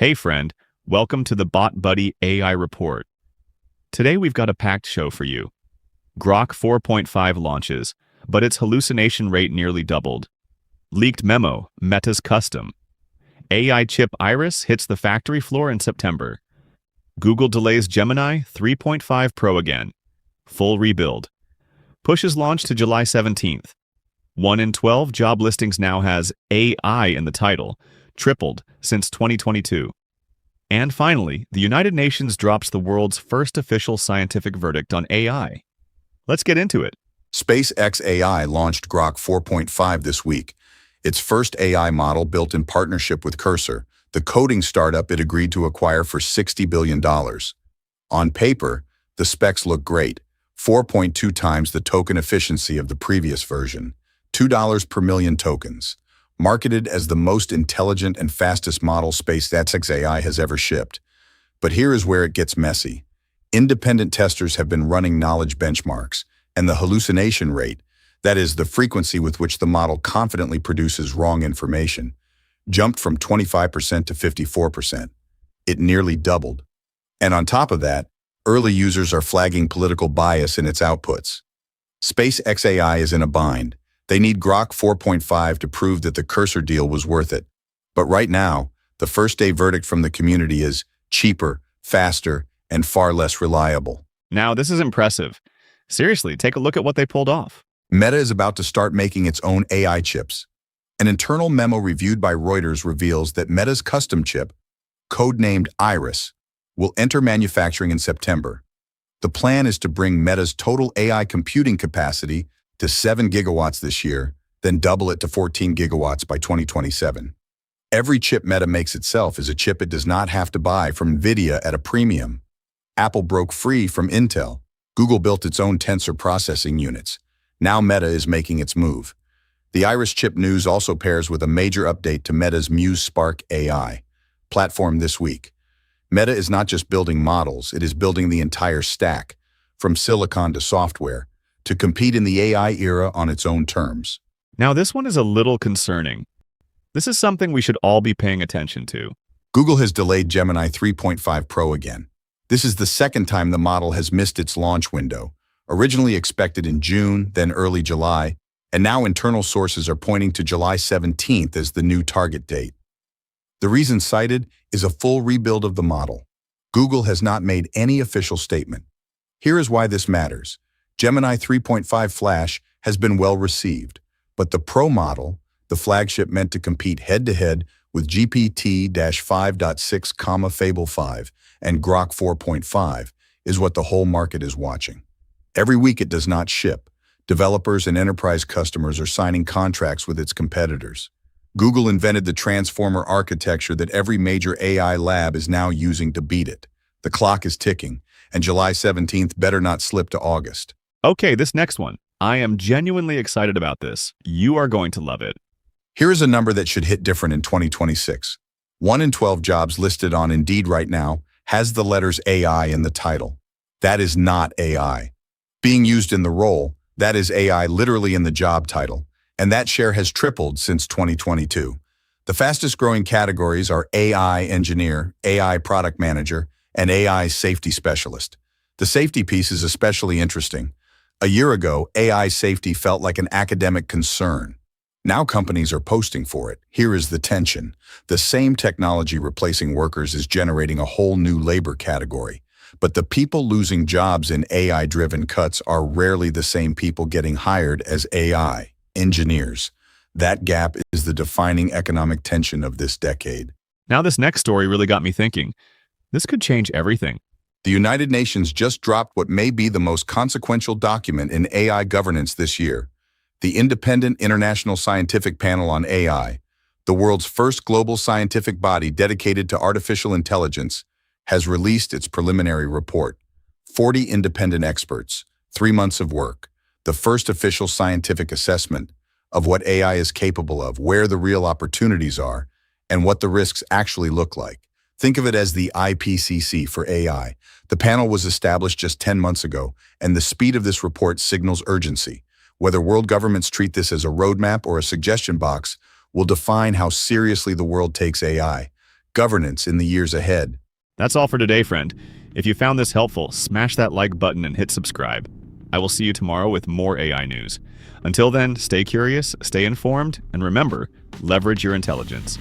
Hey friend, welcome to the BotBuhdy AI report. Today we've got a packed show for you. Grok 4.5 launches, but its hallucination rate nearly doubled. Leaked Memo, Meta's custom. AI chip Iris hits the factory floor in September. Google delays Gemini 3.5 Pro again. Full rebuild. Pushes launch to July 17th. 1 in 12 job listings now has AI in the title, tripled since 2022. And finally, the United Nations drops the world's first official scientific verdict on AI. Let's get into it. SpaceX AI launched Grok 4.5 this week, its first AI model built in partnership with Cursor, the coding startup it agreed to acquire for $60 billion. On paper, the specs look great, 4.2 times the token efficiency of the previous version, $2 per million tokens. Marketed as the most intelligent and fastest model SpaceX AI has ever shipped. But here is where it gets messy. Independent testers have been running knowledge benchmarks, and the hallucination rate, that is, the frequency with which the model confidently produces wrong information, jumped from 25% to 54%. It nearly doubled. And on top of that, early users are flagging political bias in its outputs. SpaceX AI is in a bind. They need Grok 4.5 to prove that the Cursor deal was worth it. But right now, the first-day verdict from the community is cheaper, faster, and far less reliable. Now, this is impressive. Seriously, take a look at what they pulled off. Meta is about to start making its own AI chips. An internal memo reviewed by Reuters reveals that Meta's custom chip, codenamed Iris, will enter manufacturing in September. The plan is to bring Meta's total AI computing capacity to 7 gigawatts this year, then double it to 14 gigawatts by 2027. Every chip Meta makes itself is a chip it does not have to buy from NVIDIA at a premium. Apple broke free from Intel. Google built its own tensor processing units. Now Meta is making its move. The Iris chip news also pairs with a major update to Meta's Muse Spark AI platform this week. Meta is not just building models, it is building the entire stack, from silicon to software, to compete in the AI era on its own terms. Now, this one is a little concerning. This is something we should all be paying attention to. Google has delayed Gemini 3.5 Pro again. This is the second time the model has missed its launch window, originally expected in June, then early July, and now internal sources are pointing to July 17th as the new target date. The reason cited is a full rebuild of the model. Google has not made any official statement. Here is why this matters. Gemini 3.5 Flash has been well received, but the Pro model, the flagship meant to compete head-to-head with GPT-5.6, Fable 5, and Grok 4.5, is what the whole market is watching. Every week it does not ship. Developers and enterprise customers are signing contracts with its competitors. Google invented the transformer architecture that every major AI lab is now using to beat it. The clock is ticking, and July 17th better not slip to August. Okay, this next one. I am genuinely excited about this. You are going to love it. Here is a number that should hit different in 2026. 1 in 12 jobs listed on Indeed right now has the letters AI in the title. That is not AI. Being used in the role, that is AI literally in the job title, and that share has tripled since 2022. The fastest growing categories are AI engineer, AI product manager, and AI safety specialist. The safety piece is especially interesting. A year ago, AI safety felt like an academic concern. Now companies are posting for it. Here is the tension. The same technology replacing workers is generating a whole new labor category. But the people losing jobs in AI-driven cuts are rarely the same people getting hired as AI engineers. That gap is the defining economic tension of this decade. Now, this next story really got me thinking. This could change everything. The United Nations just dropped what may be the most consequential document in AI governance this year. The Independent International Scientific Panel on AI, the world's first global scientific body dedicated to artificial intelligence, has released its preliminary report. 40 independent experts, 3 months of work, the first official scientific assessment of what AI is capable of, where the real opportunities are, and what the risks actually look like. Think of it as the IPCC for AI. The panel was established just 10 months ago, and the speed of this report signals urgency. Whether world governments treat this as a roadmap or a suggestion box will define how seriously the world takes AI. governance in the years ahead. That's all for today, friend. If you found this helpful, smash that like button and hit subscribe. I will see you tomorrow with more AI news. Until then, stay curious, stay informed, and remember, leverage your intelligence.